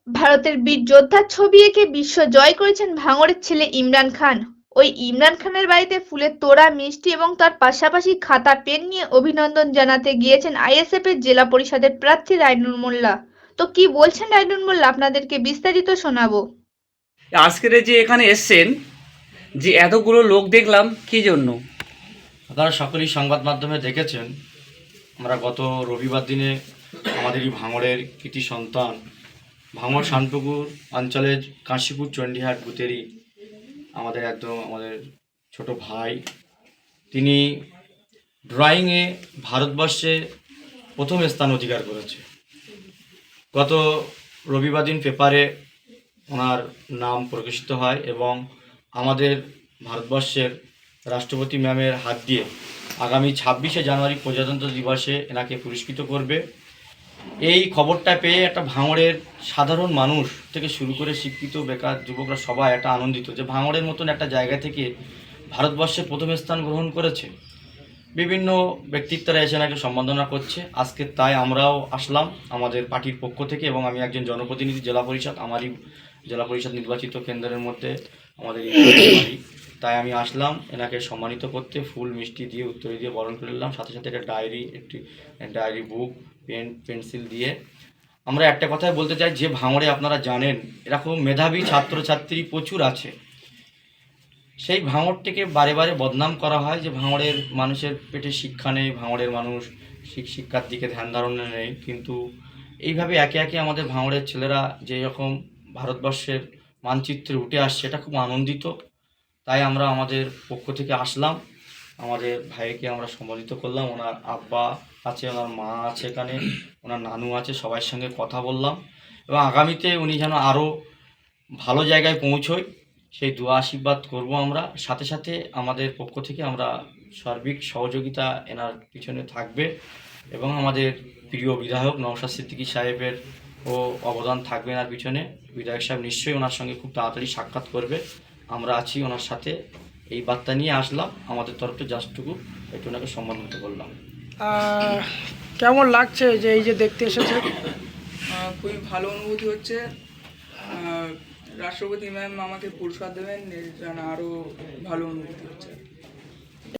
ভারতের বীর যোদ্ধার ছবি এঁকে বিশ্ব জয় করেছেন ভাঙড়ের ছেলে ইমরান খান। ওই ইমরান খানের বাড়িতে ফুলের তোড়া, মিষ্টি এবং তার পাশাপাশি খাতা পেন নিয়ে অভিনন্দন জানাতে গিয়েছেন আইএসএফ এর জেলা পরিষদের প্রার্থী রাইনুর মোল্লা। তো কি বলছেন রাইনুর মোল্লা, আপনাদেরকে বিস্তারিত শোনাবো। আজকের এই যে এখানে এসছেন, যে এতগুলো লোক দেখলাম, কি জন্য? আপনারা সকলেই সংবাদ মাধ্যমে দেখেছেন, আমরা গত রবিবার দিনে আমাদের এই ভাঙড়ের কৃতি সন্তান, ভাঙড় শানপুকুর অঞ্চলের কাশীপুর চণ্ডীহাট বুথেরই আমাদের ছোট ভাই, তিনি ড্রয়িংয়ে ভারতবর্ষে প্রথম স্থান অধিকার করেছে। গত রবিবার দিন পেপারে ওনার নাম প্রকাশিত হয় এবং আমাদের ভারতবর্ষের রাষ্ট্রপতি ম্যামের হাত দিয়ে আগামী 26শে জানুয়ারি প্রজাতন্ত্র দিবসে এনাকে পুরস্কৃত করবে। এই খবরটা পেয়ে একটা ভাঙড়ের সাধারণ মানুষ থেকে শুরু করে শিক্ষিত বেকার যুবকরা সবাই একটা আনন্দিত যে ভাঙড়ের মতন একটা জায়গা থেকে ভারতবর্ষে প্রথম স্থান গ্রহণ করেছে। বিভিন্ন ব্যক্তিত্বরা এসে এনাকে সম্বর্ধনা করছে। আজকে তাই আমরাও আসলাম আমাদের পার্টির পক্ষ থেকে, এবং আমি একজন জনপ্রতিনিধি, জেলা পরিষদ, আমারই জেলা পরিষদ নির্বাচিত কেন্দ্রের মধ্যে আমাদের বাড়ি। তাই আমি আসলাম এনাকে সম্মানিত করতে, ফুল মিষ্টি দিয়ে উত্তরে দিয়ে বরণ করে নিলাম, সাথে সাথে একটি ডায়েরি, বুক, পেন, পেন্সিল দিয়ে। আমরা একটা কথাই বলতে চাই, যে ভাঙড়ে আপনারা জানেন এরকম মেধাবী ছাত্রছাত্রী প্রচুর আছে, সেই ভাঙড়টিকে বারে বারে বদনাম করা হয় যে ভাঙড়ের মানুষের পেটে শিক্ষা নেই, ভাঙড়ের মানুষ শিক্ষার দিকে ধ্যান ধারণা নেই। কিন্তু এইভাবে একে একে আমাদের ভাঙড়ের ছেলেরা যে রকম ভারতবর্ষের মানচিত্রে উঠে আসছে, এটা খুব আনন্দিত। তাই আমরা আমাদের পক্ষ থেকে আসলাম, আমাদের ভাইকে আমরা সম্মানিত করলাম। ওনার আব্বা আছে, ওনার মা আছে এখানে, ওনার নানু আছে, সবার সঙ্গে কথা বললাম এবং আগামীতে উনি যেন আরও ভালো জায়গায় পৌঁছয় সেই দোয়া আশীর্বাদ করব আমরা। সাথে সাথে আমাদের পক্ষ থেকে আমরা সার্বিক সহযোগিতা এনার পিছনে থাকবে এবং আমাদের প্রিয় বিধায়ক নওশাদ সিদ্দিকী সাহেবের ও অবদান থাকবে এনার পিছনে। বিধায়ক সাহেব নিশ্চয়ই ওনার সঙ্গে খুব তাড়াতাড়ি সাক্ষাৎ করবে, আমরা আছি ওনার সাথে। এই বার্তা নিয়ে আসলাম, আমাদের তরফে জাস্টটুকু একটু ওনাকে সম্মানিত করলাম। কেমন লাগছে যে এই যে দেখতে এসেছে? খুবই ভালো অনুভূতি হচ্ছে। রাষ্ট্রপতি ম্যাম আমাকে পুরস্কার দেবেন, এর জন্য আরও ভালো অনুভূতি হচ্ছে।